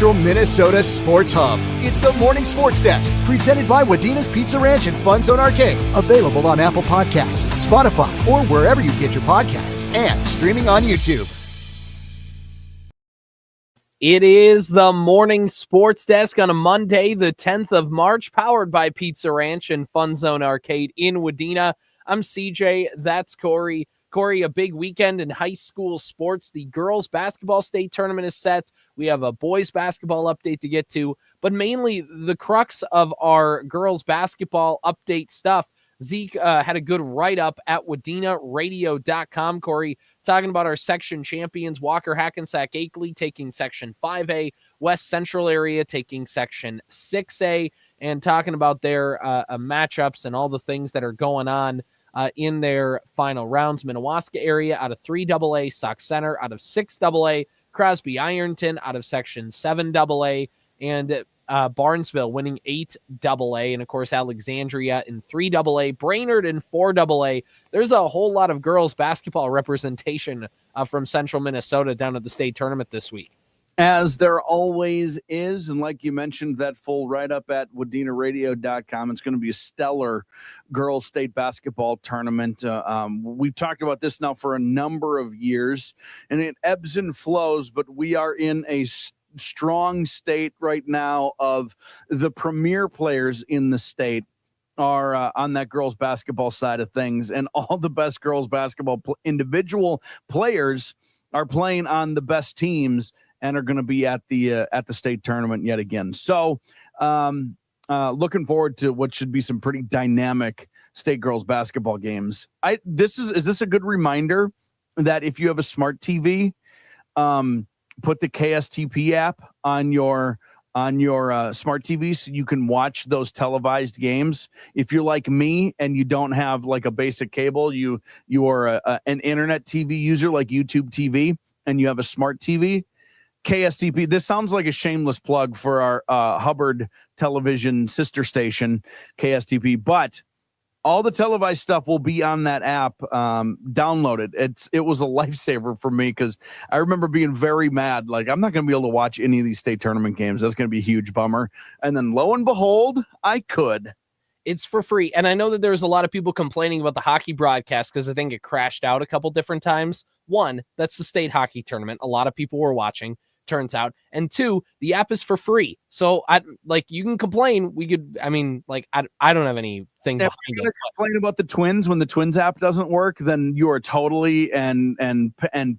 Central Minnesota Sports Hub. It's the Morning Sports Desk, presented by Wadena's Pizza Ranch and FunZone Arcade. Available on Apple Podcasts, Spotify, or wherever you get your podcasts, and streaming on YouTube. It is the Morning Sports Desk on a Monday, the 10th of March, powered by Pizza Ranch and FunZone Arcade in Wadena. I'm CJ, that's Corey. Corey, a big weekend in high school sports. The girls basketball state tournament is set. We have a boys basketball update to get to, but mainly the crux of our girls basketball update stuff. Zeke had a good write-up at Radio-Wadena.com, Corey, talking about our section champions, Walker Hackensack Akeley taking section 5A, West Central Area taking section 6A, and talking about their matchups and all the things that are going on in their final rounds. Minnewaska area out of 3AA, Sauk Center out of 6AA, Crosby Ironton out of section 7AA, and Barnesville winning 8AA, and of course Alexandria in 3AA, Brainerd in 4AA. There's a whole lot of girls basketball representation from Central Minnesota down at the state tournament this week. As there always is, and like you mentioned, that full write-up at WadenaRadio.com. It's going to be a stellar girls state basketball tournament. We've talked about this now for a number of years, and it ebbs and flows, but we are in a strong state right now of the premier players in the state are on that girls basketball side of things, and all the best girls basketball individual players are playing on the best teams and are going to be at the state tournament yet again. So looking forward to what should be some pretty dynamic state girls basketball games. Is this a good reminder that if you have a smart TV, put the KSTP app on your smart TV so you can watch those televised games. If you're like me and you don't have like a basic cable, you are an internet TV user like YouTube TV, and you have a smart TV, KSTP. This sounds like a shameless plug for our Hubbard television sister station, KSTP, but all the televised stuff will be on that app. Downloaded. It was a lifesaver for me because I remember being very mad. Like, I'm not going to be able to watch any of these state tournament games. That's going to be a huge bummer. And then lo and behold, I could. It's for free. And I know that there's a lot of people complaining about the hockey broadcast because I think it crashed out a couple different times. One, that's the state hockey tournament. A lot of people were watching, turns out. And two, the app is for free. So you can complain. I don't have anything behind it. Complain about the Twins when the Twins app doesn't work, then you are totally and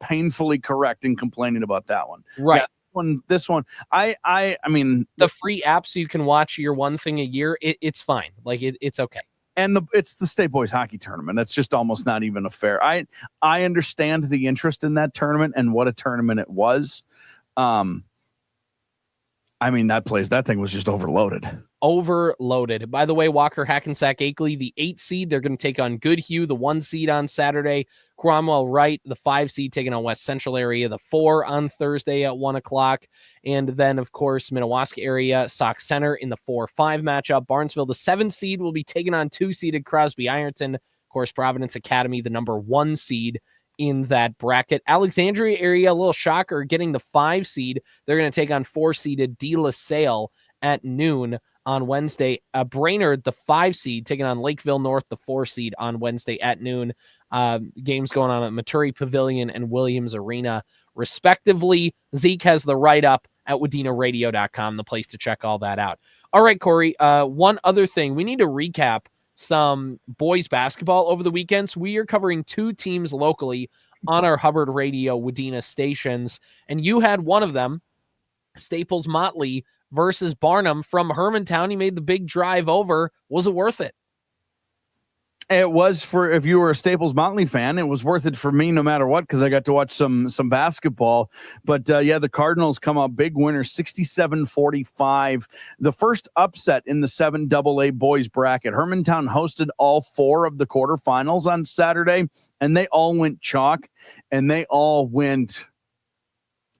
painfully correct in complaining about that one. Right. Yeah, this one, I mean, the free app so you can watch your one thing a year. It's fine. It's okay. And it's the state boys hockey tournament. That's just almost not even a fair. I understand the interest in that tournament and what a tournament it was. That thing was just overloaded. By the way, Walker Hackensack Akeley, the 8 seed, they're going to take on Goodhue, the 1 seed on Saturday. Cromwell Wright, the 5 seed, taking on West Central Area, the 4 on Thursday at 1 o'clock. And then, of course, Minnewaska Area, Sauk Center in the 4-5 matchup. Barnesville, the 7 seed, will be taking on 2-seeded Crosby Ironton. Of course, Providence Academy, the number 1 seed in that bracket. Alexandria Area, a little shocker, getting the 5 seed. They're going to take on 4-seeded De La Salle at noon on Wednesday. Brainerd, the 5 seed, taking on Lakeville North, the 4 seed on Wednesday at noon. Games going on at Maturi Pavilion and Williams Arena, respectively. Zeke has the write-up at WadenaRadio.com, the place to check all that out. All right, Corey, one other thing. We need to recap some boys basketball over the weekend. So we are covering 2 teams locally on our Hubbard Radio Wadena stations, and you had one of them, Staples-Motley versus Barnum from Hermantown. He made the big drive over. Was it worth it? It was if you were a Staples-Motley fan, it was worth it for me no matter what, because I got to watch some basketball. But the Cardinals come out big winner, 67-45. The first upset in the 7AA boys bracket. Hermantown hosted all 4 of the quarterfinals on Saturday, and they all went chalk, and they all went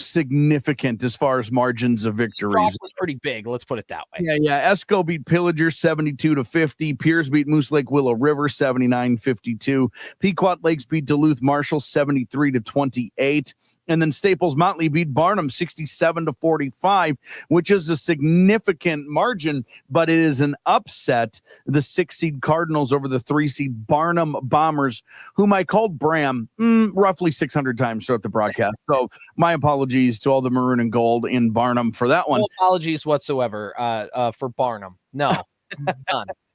significant as far as margins of victories. It was pretty big, let's put it that way. Yeah. Esco beat Pillager 72-50. Pierce beat Moose Lake Willow River 79-52. Pequot Lakes beat Duluth Marshall 73-28. And then Staples-Motley beat Barnum 67-45, which is a significant margin, but it is an upset. The 6-seed Cardinals over the 3-seed Barnum Bombers, whom I called Bram roughly 600 times throughout the broadcast. So my apologies to all the maroon and gold in Barnum for that one. No apologies whatsoever for Barnum. No,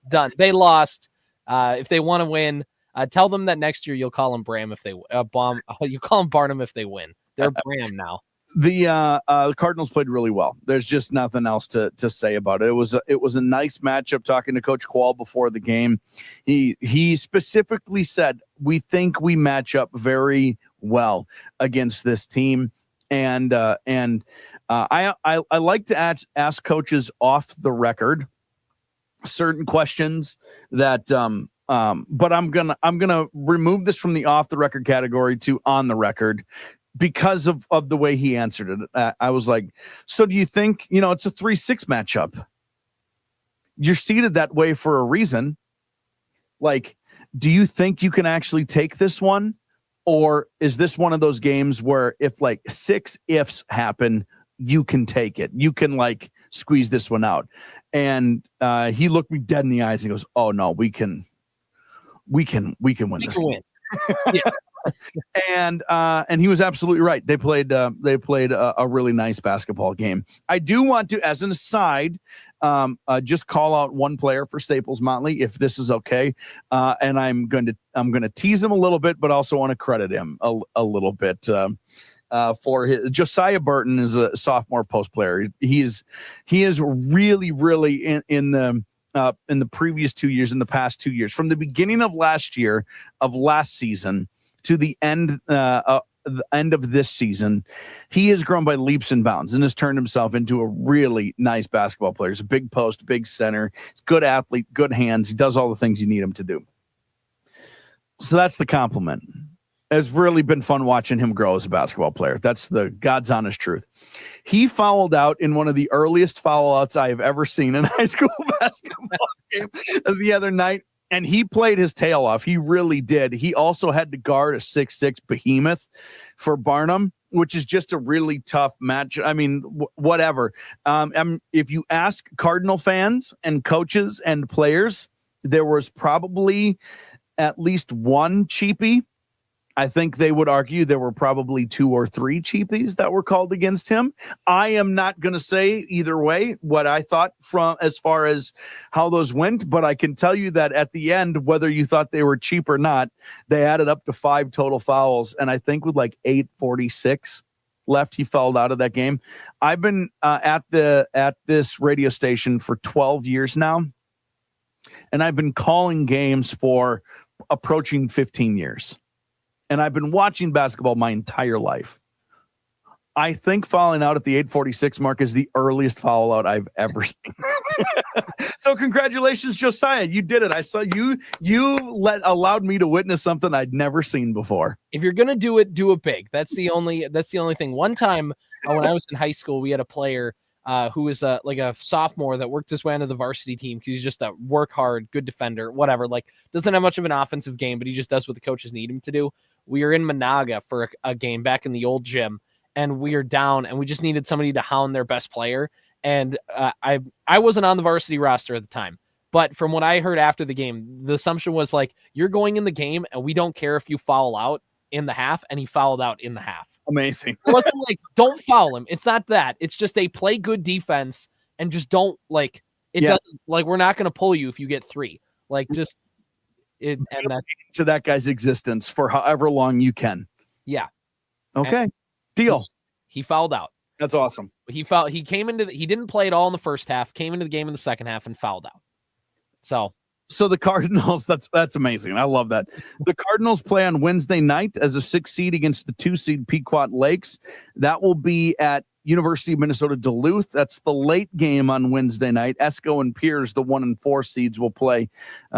done. They lost. If they want to win, tell them that next year you'll call them Bram if they you call them Barnum if they win. They're Bram now. The Cardinals played really well. There's just nothing else to say about it. It was a nice matchup. Talking to Coach Quall before the game, he specifically said, we think we match up very well against this team. And I like to ask coaches off the record certain questions that but I'm gonna remove this from the off the record category to on the record because of the way he answered it. I was like, so do you think, it's a 3-6 matchup? You're seated that way for a reason. Like, do you think you can actually take this one? Or is this one of those games where if like 6 ifs happen, you can take it? You can like squeeze this one out. And he looked me dead in the eyes and goes, oh no, we can win this game. Yeah. And he was absolutely right. They played a really nice basketball game. I do want to, as an aside, just call out one player for Staples-Motley, if this is okay. And I'm going to tease him a little bit, but also want to credit him a little bit for his. Josiah Burton is a sophomore post player. He is really in the previous 2 years, in the past 2 years, from the beginning of last season to the end of this season, he has grown by leaps and bounds and has turned himself into a really nice basketball player. He's a big post, big center, good athlete, good hands. He does all the things you need him to do. So that's the compliment. It's really been fun watching him grow as a basketball player. That's the God's honest truth. He fouled out in one of the earliest foul outs I have ever seen in a high school basketball game the other night. And he played his tail off. He really did. He also had to guard a 6'6" behemoth for Barnum, which is just a really tough match. I mean, whatever. If you ask Cardinal fans and coaches and players, there was probably at least one cheapie. I think they would argue there were probably 2 or 3 cheapies that were called against him. I am not going to say either way what I thought from as far as how those went, but I can tell you that at the end, whether you thought they were cheap or not, they added up to 5 total fouls. And I think with like 8:46 left, he fouled out of that game. I've been at this radio station for 12 years now, and I've been calling games for approaching 15 years. And I've been watching basketball my entire life. I think fouling out at the 8:46 mark is the earliest foul out I've ever seen. So congratulations, Josiah. You did it. I saw you allowed me to witness something I'd never seen before. If you're going to do it big. That's the only thing. One time when I was in high school, we had a player who was like a sophomore that worked his way onto the varsity team because he's just a work hard, good defender, whatever. Like, doesn't have much of an offensive game, but he just does what the coaches need him to do. We were in Monaga for a game back in the old gym, and we are down, and we just needed somebody to hound their best player. And I wasn't on the varsity roster at the time, but from what I heard after the game, the assumption was like, you're going in the game, and we don't care if you foul out in the half, and he fouled out in the half. Amazing. It wasn't like, don't foul him. It's not that. It's just they play good defense and just don't like it. Yeah. Doesn't like, we're not going to pull you if you get 3. Like, just it and that to that guy's existence for however long you can. Yeah. Okay. Deal. He fouled out. That's awesome. He came into he didn't play at all in the first half, came into the game in the second half and fouled out. So the Cardinals, that's amazing. I love that. The Cardinals play on Wednesday night as a 6 seed against the 2 seed Pequot Lakes. That will be at University of Minnesota Duluth. That's the late game on Wednesday night. Esco and Piers, the 1 and 4 seeds, will play,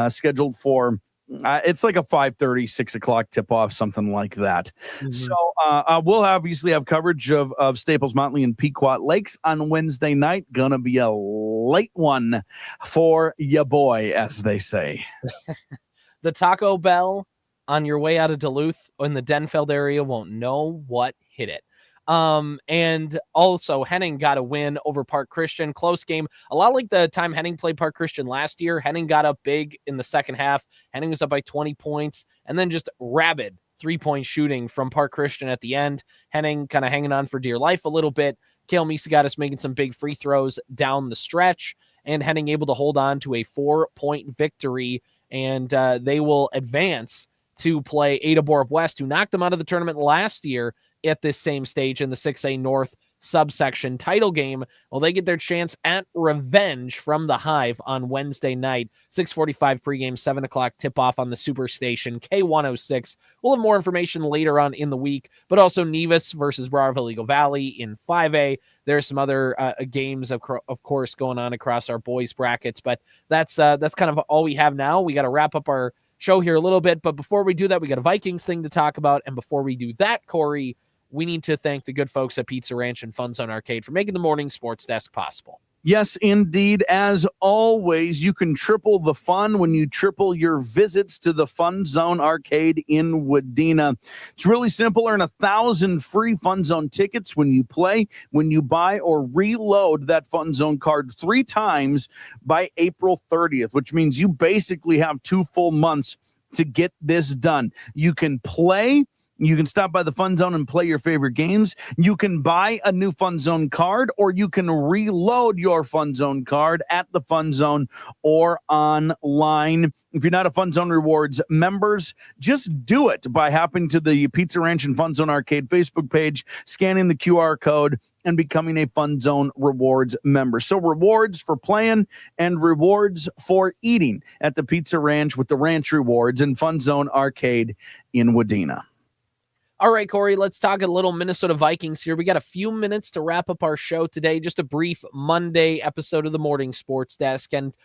scheduled for it's like a 5:30, 6 o'clock tip off, something like that. Mm-hmm. So we'll obviously have coverage of Staples-Motley and Pequot Lakes on Wednesday night. Gonna be a late one for ya boy, as they say. The Taco Bell on your way out of Duluth in the Denfeld area won't know what hit it. And also Henning got a win over Park Christian. Close game. A lot like the time Henning played Park Christian last year. Henning got up big in the second half. Henning was up by 20 points, and then just rabid 3-point shooting from Park Christian at the end. Henning kind of hanging on for dear life a little bit. Kale Misagatis making some big free throws down the stretch, and Henning able to hold on to a 4-point victory, and they will advance to play Ada Borup West, who knocked them out of the tournament last year at this same stage in the 6A North subsection title game. Well, they get their chance at revenge from the Hive on Wednesday night, 6:45 pregame, 7 o'clock tip-off on the Superstation, K106. We'll have more information later on in the week, but also Nevis versus Browerville Eagle Valley in 5A. There's some other games, of course, going on across our boys brackets, but that's kind of all we have now. We got to wrap up our show here a little bit, but before we do that, we got a Vikings thing to talk about, and before we do that, Corey, we need to thank the good folks at Pizza Ranch and FunZone Arcade for making the morning sports desk possible. Yes, indeed. As always, you can triple the fun when you triple your visits to the FunZone Arcade in Wadena. It's really simple. Earn 1,000 free FunZone tickets when you play, when you buy or reload that FunZone card 3 times by April 30th, which means you basically have 2 full months to get this done. You can play. You can stop by the FunZone and play your favorite games. You can buy a new FunZone card, or you can reload your FunZone card at the FunZone or online. If you're not a FunZone Rewards members, just do it by hopping to the Pizza Ranch and FunZone Arcade Facebook page, scanning the QR code, and becoming a FunZone Rewards member. So rewards for playing and rewards for eating at the Pizza Ranch with the Ranch Rewards and FunZone Arcade in Wadena. All right, Corey, let's talk a little Minnesota Vikings here. We got a few minutes to wrap up our show today. Just a brief Monday episode of the Morning Sports Desk. And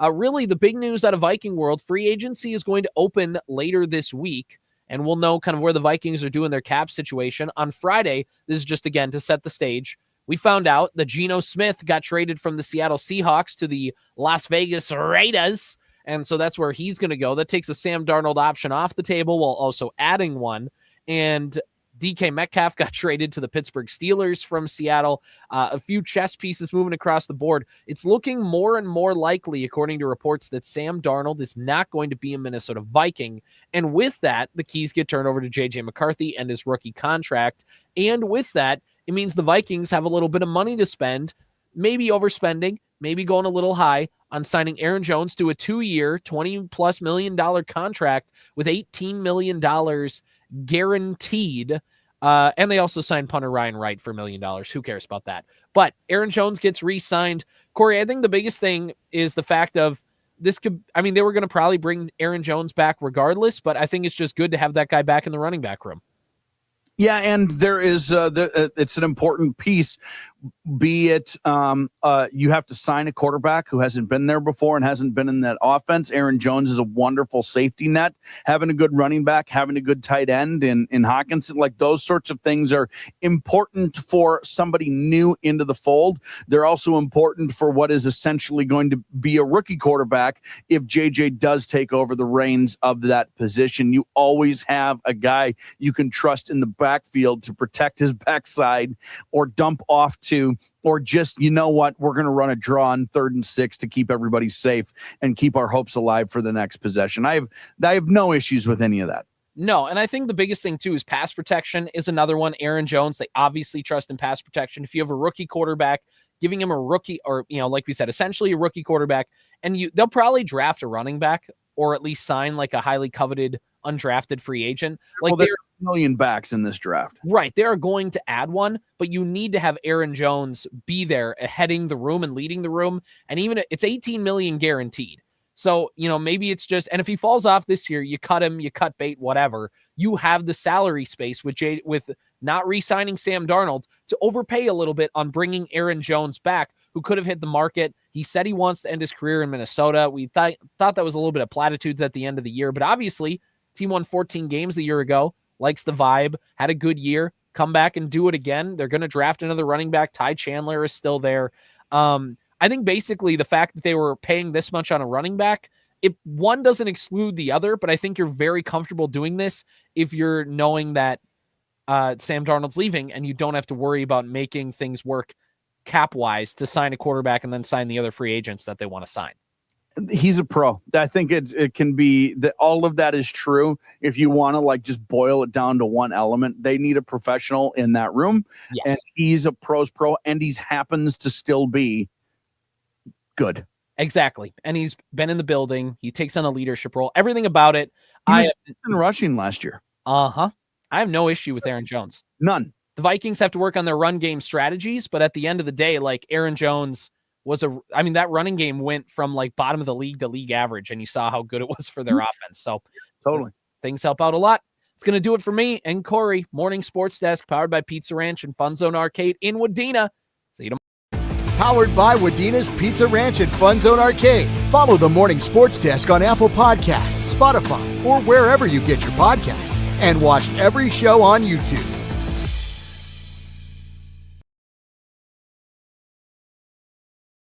really the big news out of Viking world, free agency is going to open later this week. And we'll know kind of where the Vikings are doing their cap situation. On Friday, this is just, again, to set the stage, we found out that Geno Smith got traded from the Seattle Seahawks to the Las Vegas Raiders. And so that's where he's going to go. That takes a Sam Darnold option off the table while also adding one. And DK Metcalf got traded to the Pittsburgh Steelers from Seattle. A few chess pieces moving across the board. It's looking more and more likely, according to reports, that Sam Darnold is not going to be a Minnesota Viking. And with that, the keys get turned over to J.J. McCarthy and his rookie contract. And with that, it means the Vikings have a little bit of money to spend, maybe overspending, maybe going a little high on signing Aaron Jones to a 2-year, $20+ million contract with $18 million guaranteed. And they also signed punter Ryan Wright for $1 million. Who cares about that? But Aaron Jones gets re-signed. Corey, I think the biggest thing is the fact of this could, I mean, they were going to probably bring Aaron Jones back regardless, but I think it's just good to have that guy back in the running back room. Yeah, and there is it's an important piece, be it you have to sign a quarterback who hasn't been there before and hasn't been in that offense. Aaron Jones is a wonderful safety net. Having a good running back, having a good tight end in Hawkinson, like those sorts of things are important for somebody new into the fold. They're also important for what is essentially going to be a rookie quarterback if JJ does take over the reins of that position. You always have a guy you can trust in the backfield to protect his backside or dump off to, or just, you know what, we're going to run a draw on 3rd and 6 to keep everybody safe and keep our hopes alive for the next possession. I have no issues with any of that. No, and I think the biggest thing, too, is pass protection is another one. Aaron Jones, they obviously trust in pass protection. If you have a rookie quarterback, giving him a rookie, or, you know, like we said, essentially a rookie quarterback, and they'll probably draft a running back or at least sign like a highly coveted undrafted free agent. Like, there's a million backs in this draft. Right. They are going to add one, but you need to have Aaron Jones be there heading the room and leading the room. And even it's $18 million guaranteed. So, you know, maybe it's just, and if he falls off this year, you cut him, you cut bait, whatever. You have the salary space with not re-signing Sam Darnold to overpay a little bit on bringing Aaron Jones back, who could have hit the market. He said he wants to end his career in Minnesota. We thought that was a little bit of platitudes at the end of the year, but obviously team won 14 games a year ago, likes the vibe, had a good year, come back and do it again. They're going to draft another running back. Ty Chandler is still there. I think basically the fact that they were paying this much on a running back, one doesn't exclude the other, but I think you're very comfortable doing this if you're knowing that Sam Darnold's leaving, and you don't have to worry about making things work cap-wise to sign a quarterback and then sign the other free agents that they want to sign. He's a pro. I think it can be that all of that is true. If you want to like just boil it down to one element, they need a professional in that room. Yes. And he's a pro's pro, and he happens to still be good. Exactly. And he's been in the building. He takes on a leadership role. Everything about it. He was in rushing last year. I have no issue with Aaron Jones. None. The Vikings have to work on their run game strategies, but at the end of the day, like Aaron Jones that running game went from like bottom of the league to league average, and you saw how good it was for their offense. So totally things help out a lot. It's going to do it for me and Corey. Morning Sports Desk powered by Pizza Ranch and FunZone Arcade in Wadena. See you tomorrow. Powered by Wadena's Pizza Ranch and FunZone Arcade. Follow the Morning Sports Desk on Apple Podcasts, Spotify, or wherever you get your podcasts. And watch every show on YouTube.